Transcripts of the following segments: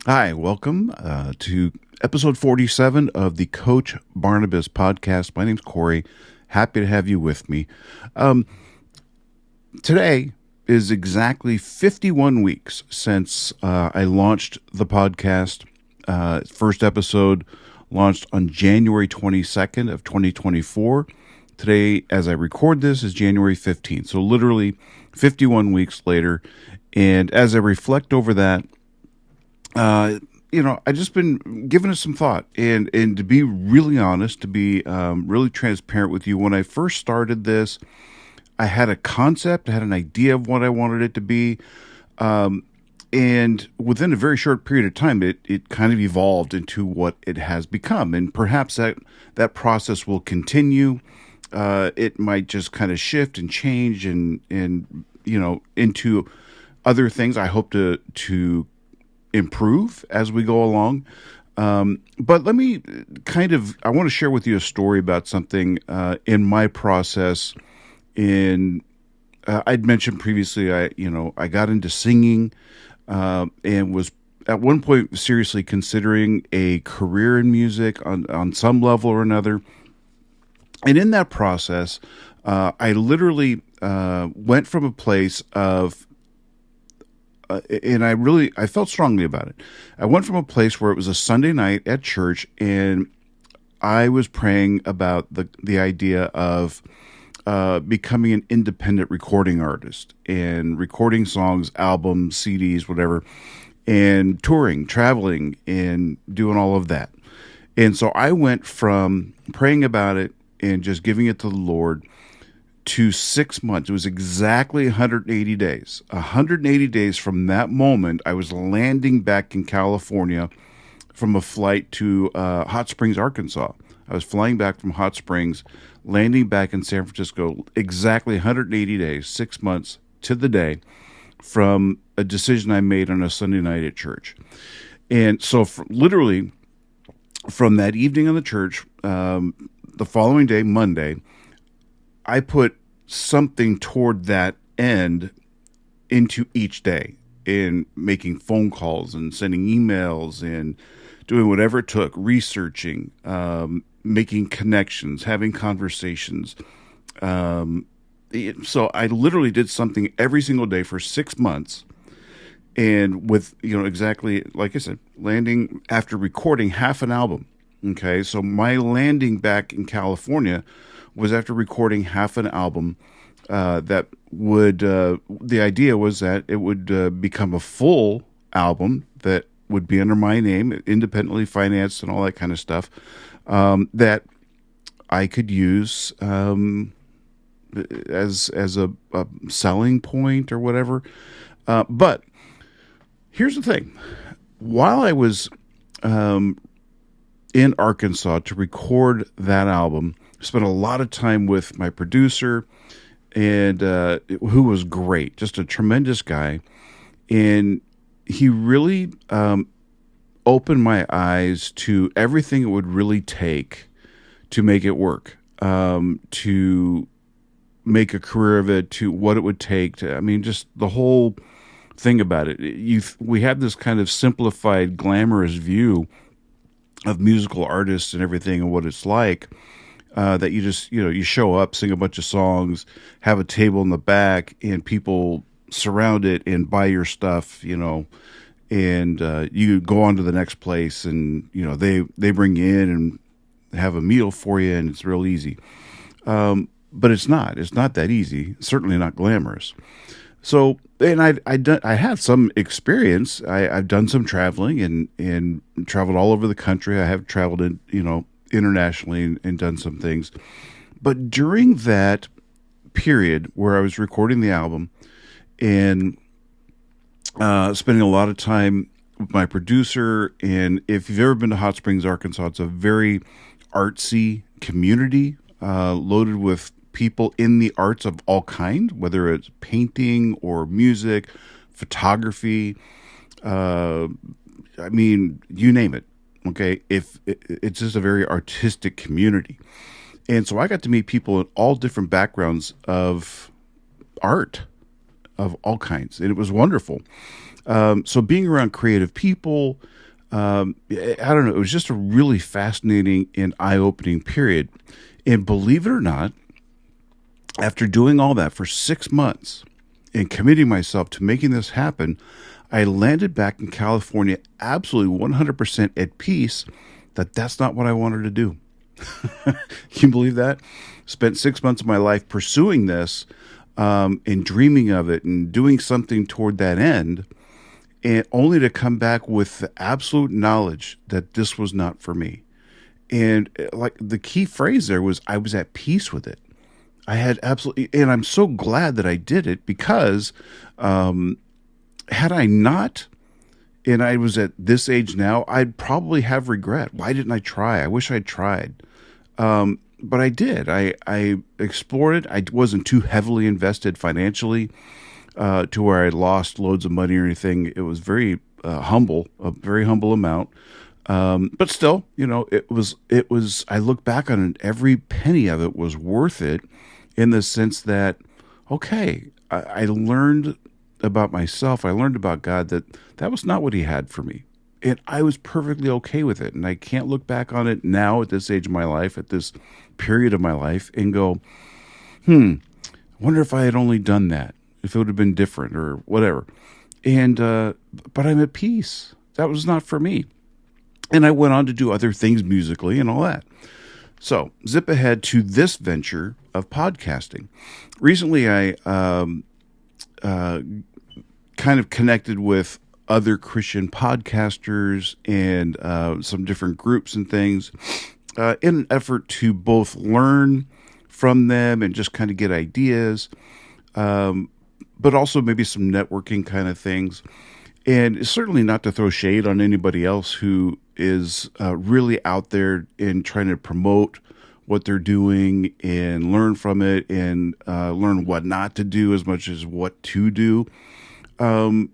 Hi, welcome to episode 47 of the Coach Barnabas podcast. My name's Corey. Happy to have you with me. Um, Today is exactly 51 weeks since I launched the podcast. First episode launched on January 22nd of 2024. Today, as I record this, is January 15th. So literally 51 weeks later. And as I reflect over that, uh, I just been giving it some thought, and to be really honest, to be really transparent with you, when I first started this, I had a concept, I had an idea of what I wanted it to be, and within a very short period of time, it kind of evolved into what it has become, and perhaps that process will continue. It might just kind of shift and change, and into other things. I hope to improve as we go along. But let me I want to share with you a story about something in my process. In I'd mentioned previously, I got into singing and was at one point seriously considering a career in music on some level or another. And in that process, I literally went from a place of and I felt strongly about it. I went from a place where it was a Sunday night at church, and I was praying about the idea of becoming an independent recording artist and recording songs, albums, CDs, whatever, and touring, traveling, and doing all of that. And so I went from praying about it and just giving it to the Lord to 6 months. It was exactly 180 days. 180 days from that moment, I was landing back in California from a flight to Hot Springs, Arkansas. I was flying back from Hot Springs, landing back in San Francisco, exactly 180 days, 6 months to the day from a decision I made on a Sunday night at church. And so, literally, from that evening in the church, the following day, Monday, I put something toward that end into each day in making phone calls and sending emails and doing whatever it took, researching, making connections, having conversations. So I literally did something every single day for 6 months. And with, exactly like I said, landing after recording half an album. Okay. So my landing back in California was after recording half an album that would the idea was that it would become a full album that would be under my name, independently financed and all that kind of stuff, that I could use as a selling point or whatever. But here's the thing: while I was in Arkansas to record that album, spent a lot of time with my producer, and who was great, just a tremendous guy. And he really opened my eyes to everything it would really take to make it work, to make a career of it, to what it would take to, I mean, just the whole thing about it. We have this kind of simplified, glamorous view of musical artists and everything and what it's like, that you just, you show up, sing a bunch of songs, have a table in the back, and people surround it and buy your stuff, and you go on to the next place, and they bring you in and have a meal for you, and it's real easy. But it's not that easy. Certainly not glamorous. So, and I have some experience. I've done some traveling and traveled all over the country. I have traveled in, internationally, and done some things. But during that period where I was recording the album and spending a lot of time with my producer, and if you've ever been to Hot Springs, Arkansas, it's a very artsy community, loaded with people in the arts of all kind, whether it's painting or music, photography. I mean, you name it. Okay, if it's just a very artistic community, and so I got to meet people in all different backgrounds of art of all kinds, and it was wonderful. So being around creative people, I don't know, it was just a really fascinating and eye-opening period. And believe it or not, after doing all that for 6 months and committing myself to making this happen, I landed back in California absolutely 100% at peace that that's not what I wanted to do. Can you believe that? Spent 6 months of my life pursuing this, and dreaming of it and doing something toward that end, and only to come back with the absolute knowledge that this was not for me. And like the key phrase there was, I was at peace with it. I had absolutely, and I'm so glad that I did it because had I not, and I was at this age now, I'd probably have regret. Why didn't I try? I wish I'd tried. But I did. I explored it. I wasn't too heavily invested financially to where I lost loads of money or anything. It was very humble, a very humble amount. But still, it was, I look back on it, every penny of it was worth it in the sense that, okay, I learned about myself. I learned about God that that was not what he had for me. And I was perfectly okay with it. And I can't look back on it now at this age of my life, at this period of my life, and go, I wonder if I had only done that, if it would have been different or whatever. And, but I'm at peace. That was not for me. And I went on to do other things musically and all that. So, zip ahead to this venture of podcasting. Recently, I kind of connected with other Christian podcasters and some different groups and things in an effort to both learn from them and just kind of get ideas, but also maybe some networking kind of things. And certainly not to throw shade on anybody else who is really out there in trying to promote what they're doing and learn from it and learn what not to do as much as what to do. I'm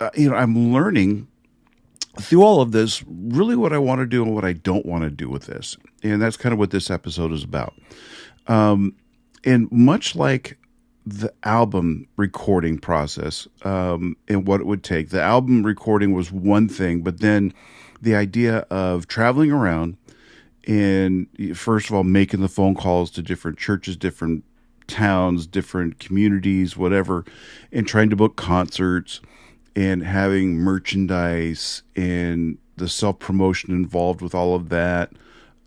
learning through all of this really what I want to do and what I don't want to do with this. And that's kind of what this episode is about. And much like the album recording process and what it would take, the album recording was one thing, but then the idea of traveling around and, first of all, making the phone calls to different churches, different towns, different communities, whatever, and trying to book concerts and having merchandise and the self-promotion involved with all of that,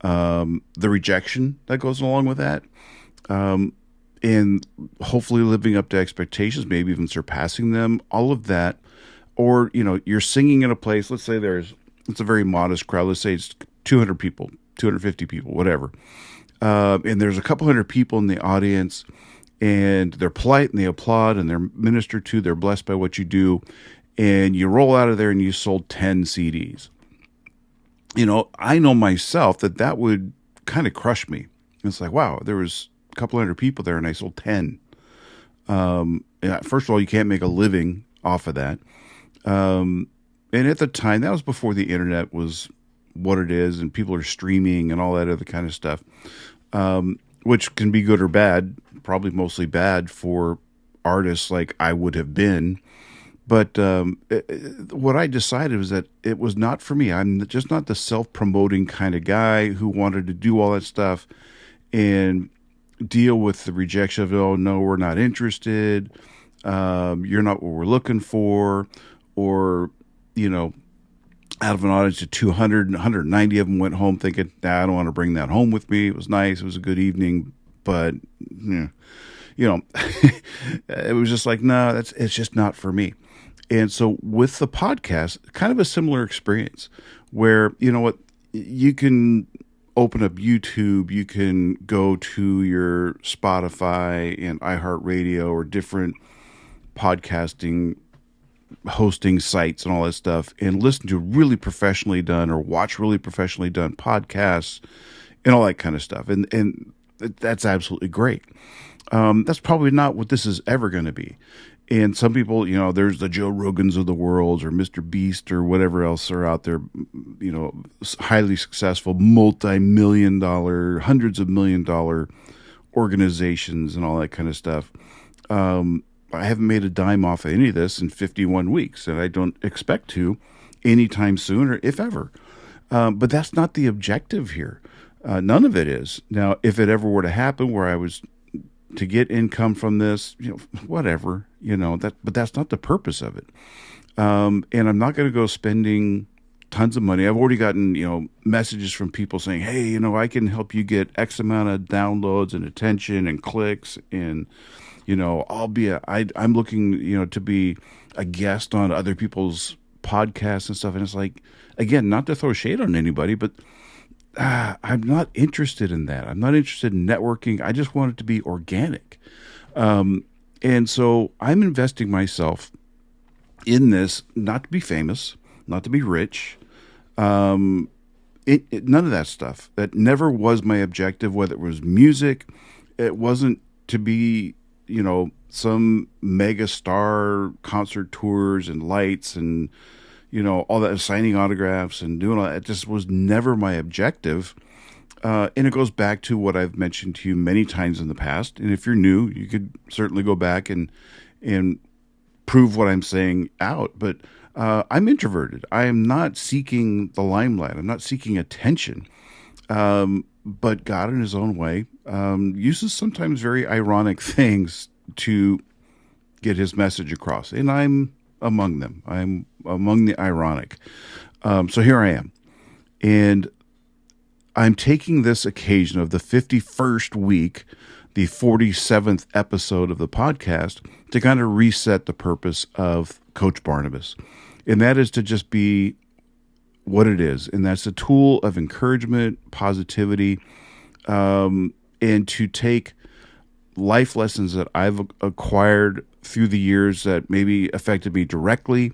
the rejection that goes along with that, and hopefully living up to expectations, maybe even surpassing them, all of that. Or, you're singing in a place, let's say it's a very modest crowd, let's say it's 200 people, 250 people, whatever. And there's a couple hundred people in the audience, and they're polite and they applaud and they're ministered to, they're blessed by what you do. And you roll out of there and you sold 10 CDs. I know myself that would kind of crush me. It's like, wow, there was a couple hundred people there and I sold 10. First of all, you can't make a living off of that. And at the time, that was before the internet was what it is and people are streaming and all that other kind of stuff, which can be good or bad, probably mostly bad for artists like I would have been. But what I decided was that it was not for me. I'm just not the self-promoting kind of guy who wanted to do all that stuff and deal with the rejection of, oh, no, we're not interested. You're not what we're looking for. Or, out of an audience of 200, 190 of them went home thinking, nah, I don't want to bring that home with me. It was nice. It was a good evening. But, it was just like, no, it's just not for me. And so with the podcast, kind of a similar experience where, you can open up YouTube, you can go to your Spotify and iHeartRadio or different podcasting hosting sites and all that stuff and listen to really professionally done or watch really professionally done podcasts and all that kind of stuff. And that's absolutely great. That's probably not what this is ever going to be. And some people, there's the Joe Rogans of the world or Mr. Beast or whatever else are out there, highly successful, multi-million dollar, hundreds of $1 million organizations and all that kind of stuff. I haven't made a dime off of any of this in 51 weeks, and I don't expect to anytime soon or if ever. But that's not the objective here. None of it is. Now, if it ever were to happen where I was to get income from this, whatever, but that's not the purpose of it. And I'm not going to go spending tons of money. I've already gotten, messages from people saying, hey, I can help you get X amount of downloads and attention and clicks. And, I'm looking, to be a guest on other people's podcasts and stuff. And it's like, again, not to throw shade on anybody, but I'm not interested in that. I'm not interested in networking. I just want it to be organic. And so I'm investing myself in this, not to be famous, not to be rich, none of that stuff. That never was my objective, whether it was music. It wasn't to be, some mega star concert tours and lights and, all that, signing autographs and doing all that. It just was never my objective. And it goes back to what I've mentioned to you many times in the past. And if you're new, you could certainly go back and prove what I'm saying out. But I'm introverted. I am not seeking the limelight. I'm not seeking attention. But God, in His own way, uses sometimes very ironic things to get His message across. And I'm among them. I'm among the ironic. So here I am. And I'm taking this occasion of the 51st week, the 47th episode of the podcast, to kind of reset the purpose of Coach Barnabas. And that is to just be what it is. And that's a tool of encouragement, positivity, and to take life lessons that I've acquired through the years that maybe affected me directly,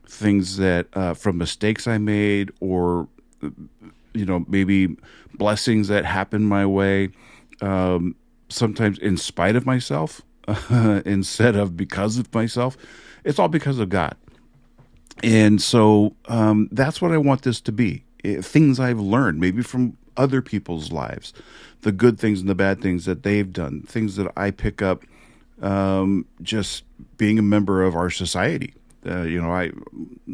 things that from mistakes I made, or maybe blessings that happened my way, sometimes in spite of myself, instead of because of myself. It's all because of God. And so that's what I want this to be. Things I've learned, maybe from other people's lives, the good things and the bad things that they've done, things that I pick up just being a member of our society. I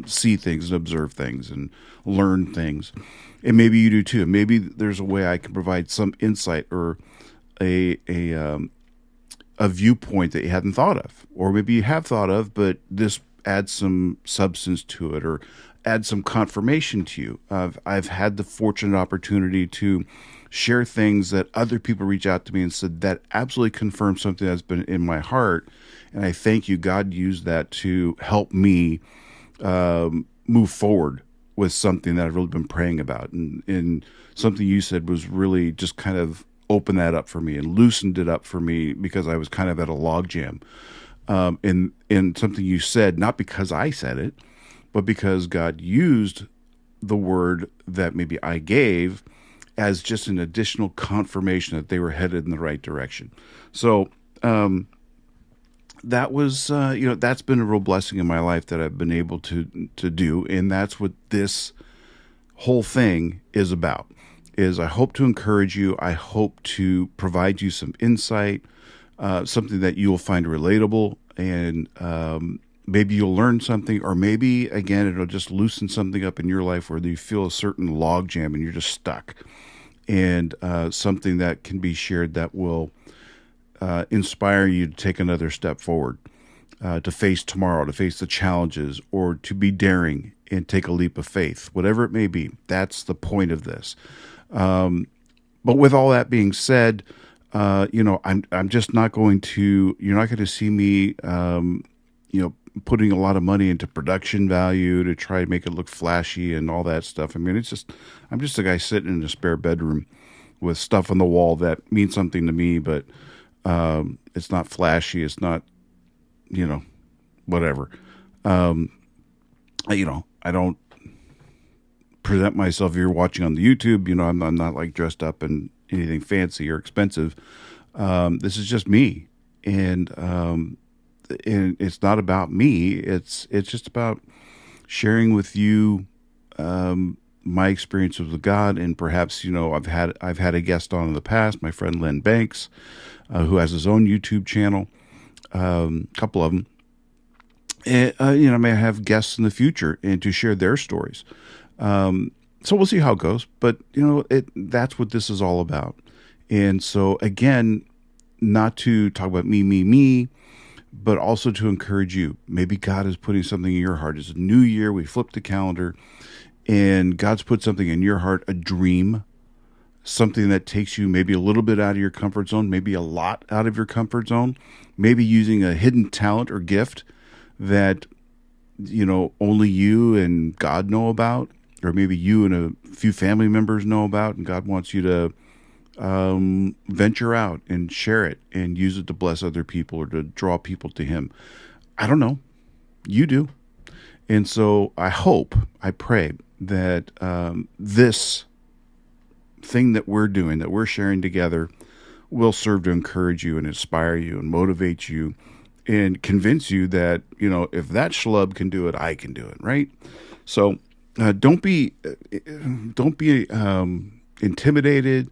see things and observe things and learn things. And maybe you do too. Maybe there's a way I can provide some insight or a viewpoint that you hadn't thought of, or maybe you have thought of, but this adds some substance to it or add some confirmation to you. I've had the fortunate opportunity to share things that other people reach out to me and said that absolutely confirms something that's been in my heart. And I thank you. God used that to help me move forward with something that I've really been praying about. And something you said was really just kind of opened that up for me and loosened it up for me, because I was kind of at a logjam. And something you said, not because I said it, but because God used the word that maybe I gave as just an additional confirmation that they were headed in the right direction. So that was, that's been a real blessing in my life that I've been able to do. And that's what this whole thing is about, is I hope to encourage you. I hope to provide you some insight, something that you will find relatable, and maybe you'll learn something, or maybe, again, it'll just loosen something up in your life where you feel a certain logjam and you're just stuck, and something that can be shared that will inspire you to take another step forward, to face tomorrow, to face the challenges, or to be daring and take a leap of faith, whatever it may be. That's the point of this. But with all that being said, I'm just not going to, you're not going to see me, putting a lot of money into production value to try to make it look flashy and all that stuff. I mean, I'm just a guy sitting in a spare bedroom with stuff on the wall that means something to me, but it's not flashy. It's not, whatever. I don't present myself, if you're watching on the YouTube, I'm not like dressed up in anything fancy or expensive. This is just me. And it's not about me. It's just about sharing with you, my experience with God. And perhaps, I've had a guest on in the past, my friend Len Banks, who has his own YouTube channel. a couple of them. And, I may have guests in the future and to share their stories. So we'll see how it goes. But, that's what this is all about. And so, again, not to talk about me, but also to encourage you. Maybe God is putting something in your heart. It's a new year. We flipped the calendar, and God's put something in your heart, a dream, something that takes you maybe a little bit out of your comfort zone, maybe a lot out of your comfort zone, maybe using a hidden talent or gift that, only you and God know about, or maybe you and a few family members know about, and God wants you to venture out and share it and use it to bless other people or to draw people to Him. I don't know. You do. And so I pray that this thing that we're doing, that we're sharing together, will serve to encourage you and inspire you and motivate you and convince you that, if that schlub can do it, I can do it, right? So don't be intimidated.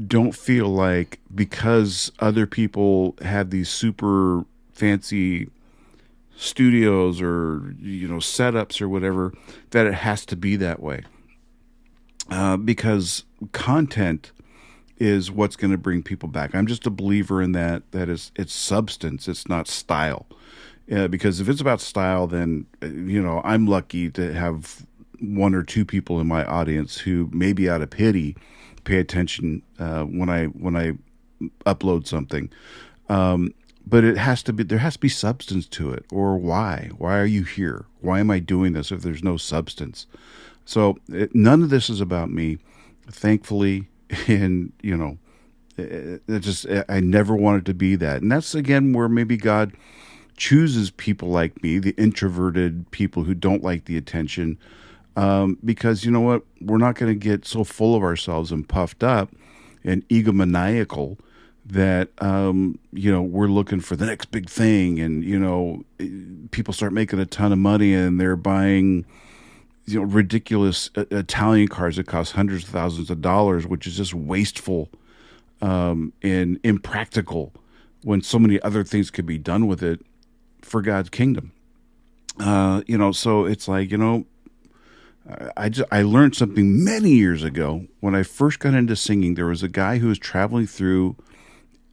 Don't feel like because other people have these super fancy studios or setups or whatever, that it has to be that way. Because content is what's going to bring people back. I'm just a believer in that it's substance, it's not style. Because if it's about style, then I'm lucky to have one or two people in my audience who, maybe out of pity, pay attention when I upload something. But there has to be substance to it. Or why are you here? Why am I doing this if there's no substance? So none of this is about me, thankfully. And I never wanted to be that. And that's again where maybe God chooses people like me, the introverted people who don't like the attention. Because you know what? We're not going to get so full of ourselves and puffed up and egomaniacal that, we're looking for the next big thing. And, people start making a ton of money and they're buying, ridiculous Italian cars that cost hundreds of thousands of dollars, which is just wasteful and impractical when so many other things could be done with it for God's kingdom. So it's like, I learned something many years ago when I first got into singing. There was a guy who was traveling through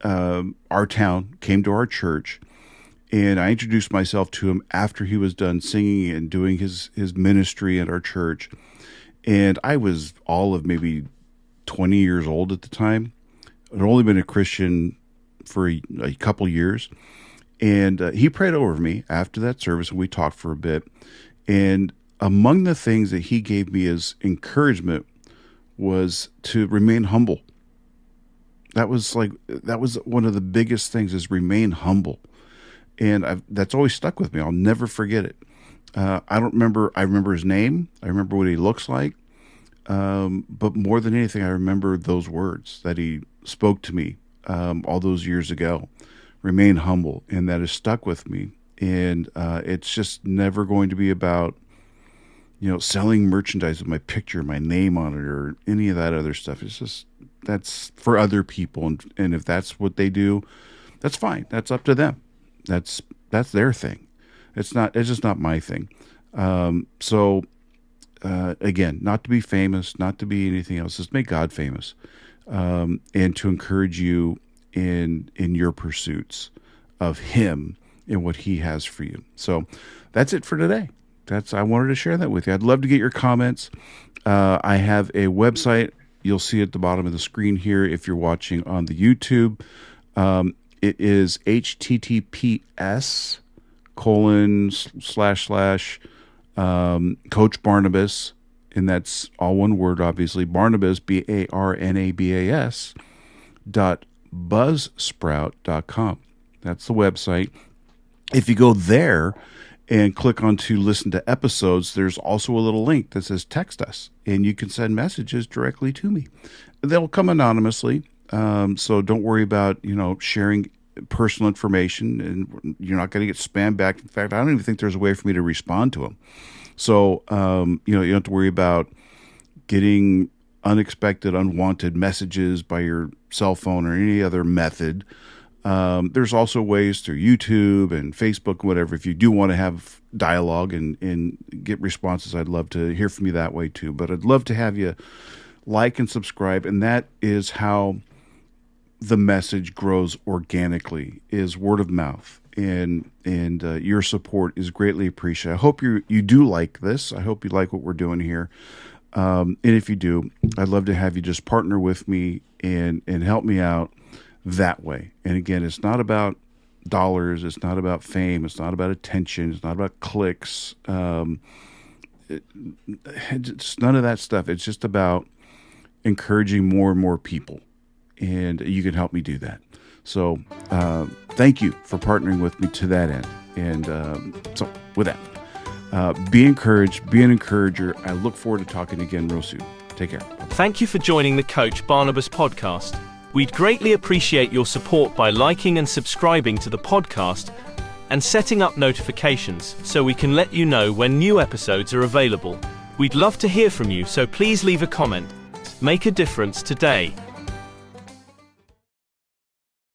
our town, came to our church, and I introduced myself to him after he was done singing and doing his ministry at our church. And I was all of maybe 20 years old at the time. I'd only been a Christian for a couple years. And he prayed over me after that service, and we talked for a bit. And among the things that he gave me as encouragement was to remain humble. That was one of the biggest things, is remain humble. And that's always stuck with me. I'll never forget it. I remember his name. I remember what he looks like. But more than anything, I remember those words that he spoke to me all those years ago. Remain humble. And that has stuck with me. And it's just never going to be about, selling merchandise with my picture, my name on it, or any of that other stuff. It's just, that's for other people. And if that's what they do, that's fine. That's up to them. That's their thing. It's just not my thing. So again, not to be famous, not to be anything else, just make God famous. And to encourage you in your pursuits of Him and what He has for you. So that's it for today. I wanted to share that with you. I'd love to get your comments. I have a website. You'll see at the bottom of the screen here if you're watching on the YouTube. It is https:// Coach Barnabas, and that's all one word, obviously. Barnabas, BARNABAS .buzzsprout.com. That's the website. If you go there and click on to listen to episodes, there's also a little link that says text us, and you can send messages directly to me. They'll come anonymously, so don't worry about sharing personal information, and you're not going to get spam back. In fact, I don't even think there's a way for me to respond to them. So you don't have to worry about getting unexpected, unwanted messages by your cell phone or any other method. There's also ways through YouTube and Facebook, whatever. If you do want to have dialogue and get responses, I'd love to hear from you that way too. But I'd love to have you like and subscribe, and that is how the message grows organically, is word of mouth. And your support is greatly appreciated. I hope you do like this. I hope you like what we're doing here. And if you do, I'd love to have you just partner with me and help me out that way. And again, it's not about dollars. It's not about fame. It's not about attention. It's not about clicks. It's none of that stuff. It's just about encouraging more and more people. And you can help me do that. So thank you for partnering with me to that end. And so with that, be encouraged, be an encourager. I look forward to talking again real soon. Take care. Thank you for joining the Coach Barnabas podcast. We'd greatly appreciate your support by liking and subscribing to the podcast and setting up notifications so we can let you know when new episodes are available. We'd love to hear from you, so please leave a comment. Make a difference today.